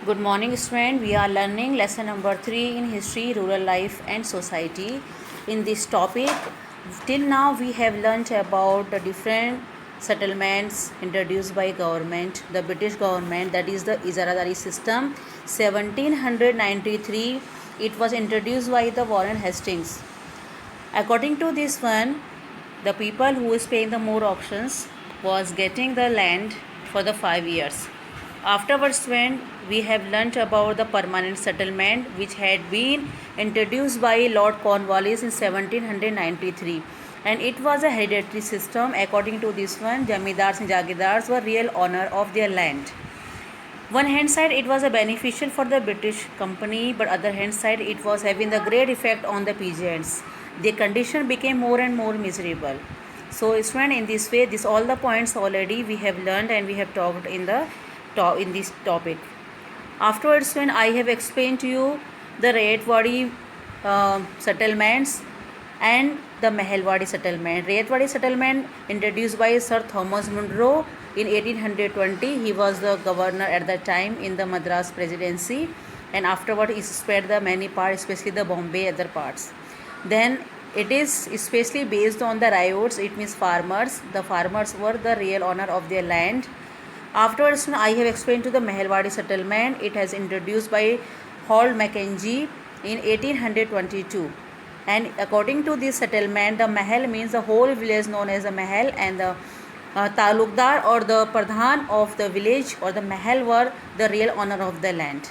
Good morning, student. We are learning lesson number 3 in history, rural life, and society. In this topic, till now we have learnt about the different settlements introduced by government, the British government, that is the Izaradari system. 1793, it was introduced by the Warren Hastings. According to this one, the people who is paying the more auctions was getting the land for the 5 years. Afterwards, when we have learnt about the permanent settlement which had been introduced by Lord Cornwallis in 1793, and it was a hereditary system. According to this one, jamidars and jagidars were real owner of their land. One hand side it was a beneficial for the British company, but other hand side it was having the great effect on the peasants. Their condition became more and more miserable. So student, in this way, this all the points already we have learned and we have talked in this topic. Afterwards, when I have explained to you the Rayatwadi settlements and the Mahalwadi settlement. Rayatwadi settlement introduced by Sir Thomas Munro in 1820. He was the governor at that time in the Madras Presidency, and afterward he spread the many parts, especially the Bombay other parts. Then it is especially based on the ryots. It means farmers. The farmers were the real owner of their land. Afterwards, I have explained to the Mahalwadi settlement. It has introduced by Hall Mackenzie in 1822. And according to this settlement, the Mahal means the whole village known as a Mahal, and the Talukdar or the Pradhan of the village or the Mahal were the real owner of the land.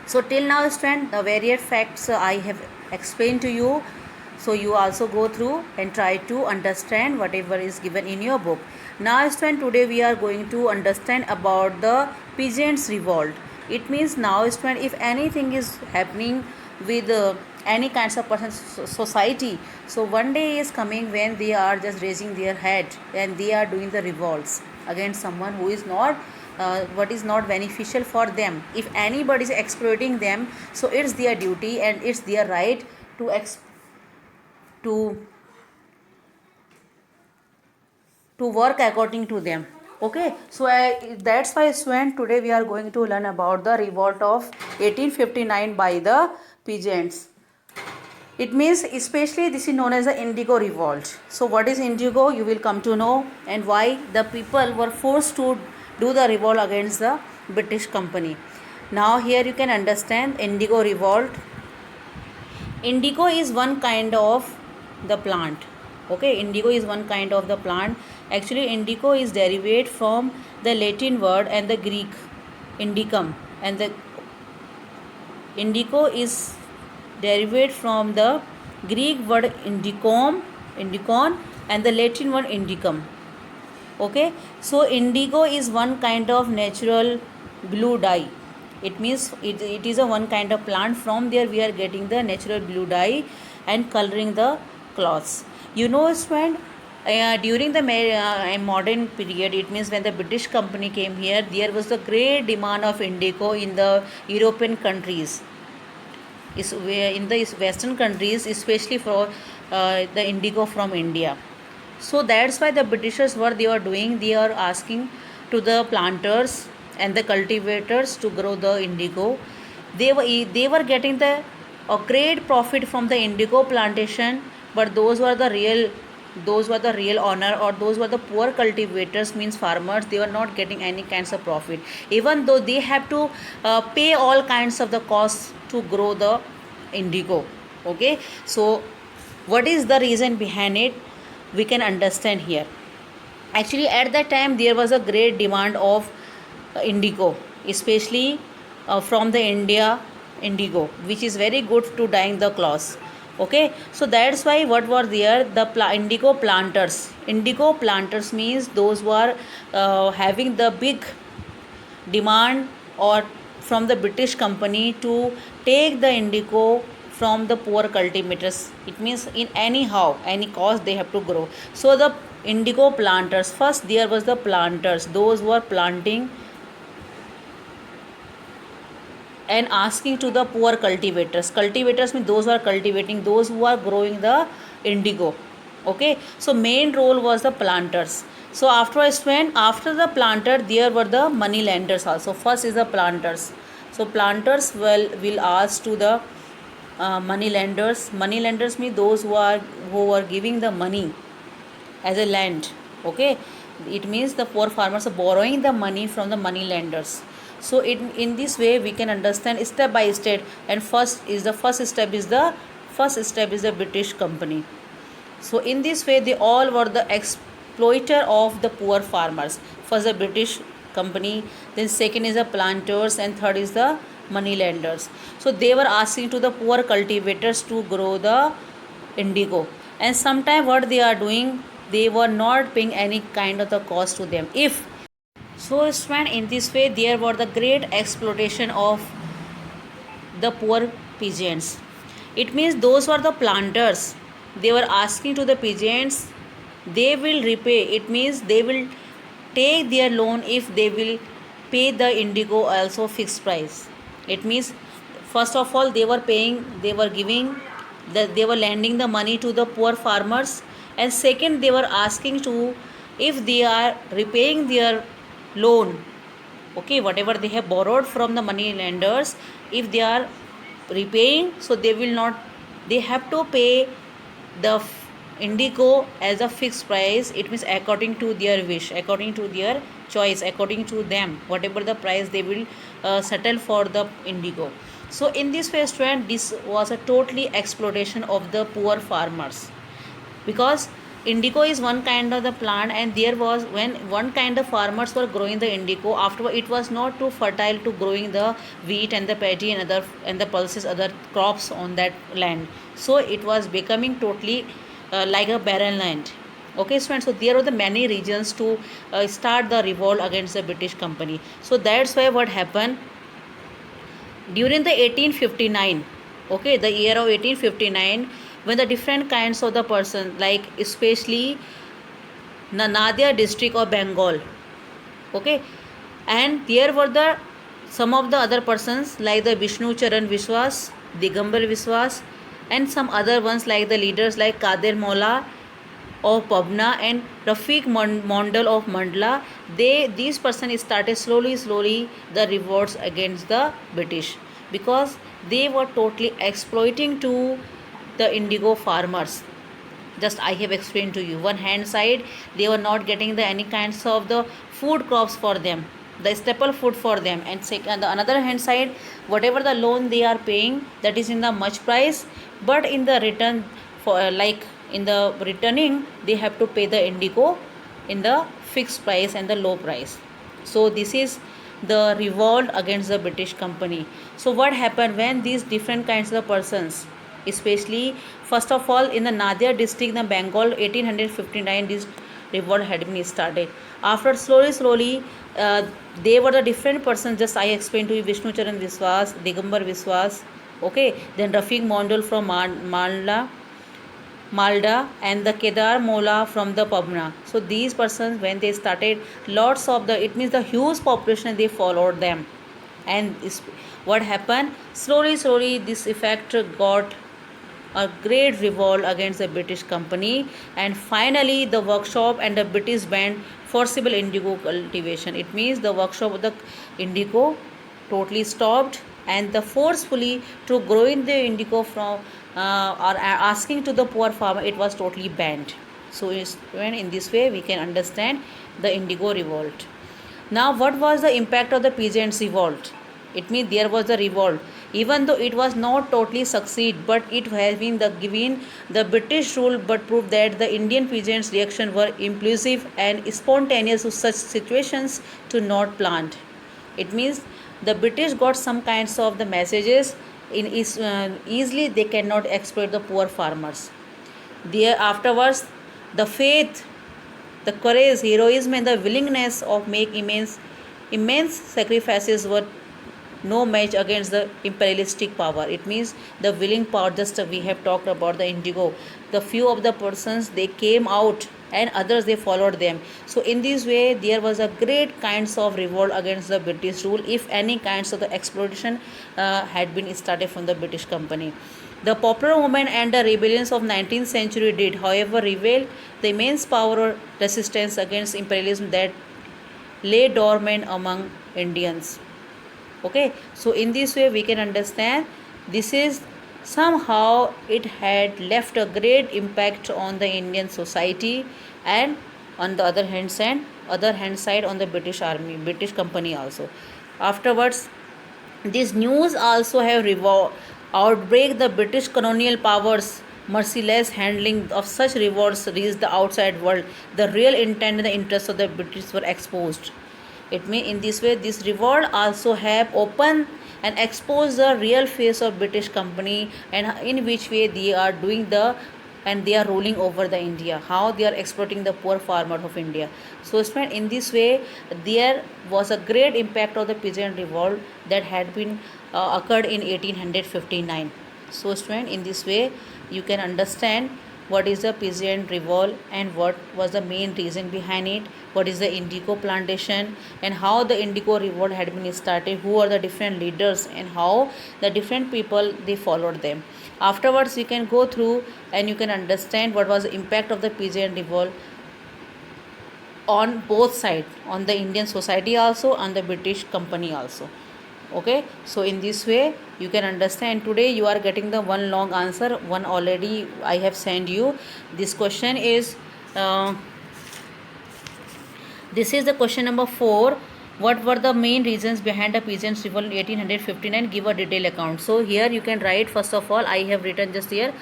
So till now, student, the various facts I have explained to you. So you also go through and try to understand whatever is given in your book. Now student, today we are going to understand about the peasants revolt. It means now student, if anything is happening with any kinds of person society, so one day is coming when they are just raising their head and they are doing the revolts against someone who is not what is not beneficial for them. If anybody is exploiting them, so it's their duty and it's their right to work according to them. Okay, so that's why student, today we are going to learn about the revolt of 1859 by the peasants. It means especially this is known as the Indigo revolt. So what is Indigo, you will come to know, and why the people were forced to do the revolt against the British company. Now here you can understand Indigo revolt. Indigo is one kind of the plant. Okay, indigo is one kind of the plant. Actually, indigo is derived from the Latin word and the Greek indicum, and the indigo is derived from the Greek word indicon, and the Latin word indicum. Okay, so indigo is one kind of natural blue dye. It means it is a one kind of plant. From there we are getting the natural blue dye and coloring the cloths. You know, student, during the modern period, it means when the British company came here, there was a great demand of indigo in the European countries. In the Western countries, especially for the indigo from India. So that's why the Britishers, what they were doing, they are asking to the planters and the cultivators to grow the indigo. They were getting a great profit from the indigo plantation, but those were the real owner, or those were the poor cultivators, means farmers, they were not getting any kinds of profit, even though they have to pay all kinds of the costs to grow the indigo. Okay, so what is the reason behind it, we can understand here. Actually, at that time there was a great demand of indigo, especially from the India indigo, which is very good to dyeing the cloths. Okay, so that's why what were there, the indigo planters. Indigo planters means those who are having the big demand or from the British company to take the indigo from the poor cultivators. It means in any cost they have to grow. So the indigo planters, first there was the planters, those who are planting and asking to the poor cultivators. Cultivators mean those who are cultivating, those who are growing the indigo. Okay, so main role was the planters. So after I went, after the planter, there were the money lenders also. First is the planters. So planters will ask to the money lenders. Money lenders mean those who are giving the money as a land. Okay, it means the poor farmers are borrowing the money from the money lenders. So in this way we can understand step by step. And first step is the British company. So in this way they all were the exploiter of the poor farmers. First the British company, then second is the planters, and third is the money lenders. So they were asking to the poor cultivators to grow the indigo, and sometimes what they are doing, they were not paying any kind of the cost to them. If so, student, in this way there were the great exploitation of the poor peasants. It means those were the planters. They were asking to the peasants, they will repay. It means they will take their loan if they will pay the indigo also fixed price. It means first of all they were paying, they were giving, they were lending the money to the poor farmers, and second they were asking to, if they are repaying their loan, okay, whatever they have borrowed from the money lenders, if they are repaying, so they will not, they have to pay the indigo as a fixed price. It means according to their wish, according to their choice, according to them, whatever the price they will settle for the indigo. So in this way, student, this was a totally exploitation of the poor farmers, because indigo is one kind of the plant, and there was, when one kind of farmers were growing the indigo, after it was not too fertile to growing the wheat and the paddy and other and the pulses, other crops on that land. So it was becoming totally like a barren land. Okay, students, so there were the many regions to start the revolt against the British company. So that's why what happened during the 1859, okay, the year of 1859, when the different kinds of the person, like especially Nadia district of Bengal, okay, and there were the some of the other persons like the Vishnu Charan Vishwas, Digambar Vishwas, and some other ones like the leaders like Kader Mola of Pabna and Rafiq Mondal of Mandla. These persons started slowly the revolts against the British, because they were totally exploiting to the indigo farmers. Just I have explained to you, one hand side they were not getting the any kinds of the food crops for them, the staple food for them, and the another hand side, whatever the loan they are paying, that is in the much price, but in the return for like in the returning they have to pay the indigo in the fixed price and the low price. So this is the revolt against the British company. So what happened when these different kinds of persons, especially first of all in the Nadia district in Bengal, 1859 this revolt had been started. After slowly they were the different persons, just I explained to you, Vishnu Charan Vishwas, Digambar Vishwas, okay, then Rafiq Mondal from Malda, and the Kedar Mola from the Pabna. So these persons, when they started, lots of the, it means the huge population, they followed them. And what happened, slowly this effect got a great revolt against the British company, and finally the workshop and the British banned forcible indigo cultivation. It means the workshop of the indigo totally stopped, and the forcefully to growing the indigo from or asking to the poor farmer, it was totally banned. So in this way we can understand the indigo revolt. Now what was the impact of the peasants revolt? It means there was a revolt, even though it was not totally succeed, but it has been the given the British rule, but proved that the Indian peasants reaction were impulsive and spontaneous to such situations to not plant. It means the British got some kinds of the messages in easily they cannot exploit the poor farmers. There afterwards the faith, the courage, heroism, and the willingness of make immense sacrifices were no match against the imperialistic power. It means the willing power, just we have talked about the indigo, the few of the persons they came out and others they followed them. So in this way there was a great kinds of revolt against the British rule, if any kinds of the exploitation had been started from the British company. The popular movement and the rebellions of 19th century did, however, reveal the immense power or resistance against imperialism that lay dormant among Indians. Okay, so in this way we can understand this is somehow it had left a great impact on the Indian society, and on the other hand side on the British army, British company also. Afterwards, these news also have outbreak the British colonial powers merciless handling of such revolts reached the outside world. The real intent and the interests of the British were exposed. It may in this way this revolt also have opened and exposed the real face of British company, and in which way they are doing the and they are ruling over the India, how they are exploiting the poor farmer of India. So student, in this way there was a great impact of the peasant revolt that had been occurred in 1859. So student, in this way you can understand what is the peasant revolt and what was the main reason behind it, what is the indigo plantation and how the indigo revolt had been started, who are the different leaders and how the different people they followed them. Afterwards we can go through and you can understand what was the impact of the peasant revolt on both sides, on the Indian society also, on the British company also. Okay, so in this way you can understand. Today you are getting the one long answer, one already I have sent you. This question is this is the question number 4. What were the main reasons behind the peasants revolt in 1859? Give a detailed account. So here you can write, first of all I have written just here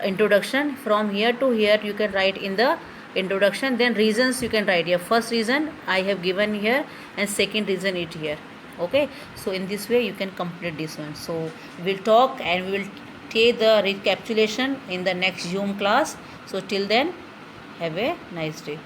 introduction. From here to here you can write in the introduction, then reasons you can write here. First reason I have given here and second reason it here. Okay, so in this way you can complete this one. So we'll talk and we will take the recapitulation in the next Zoom class. So till then, have a nice day.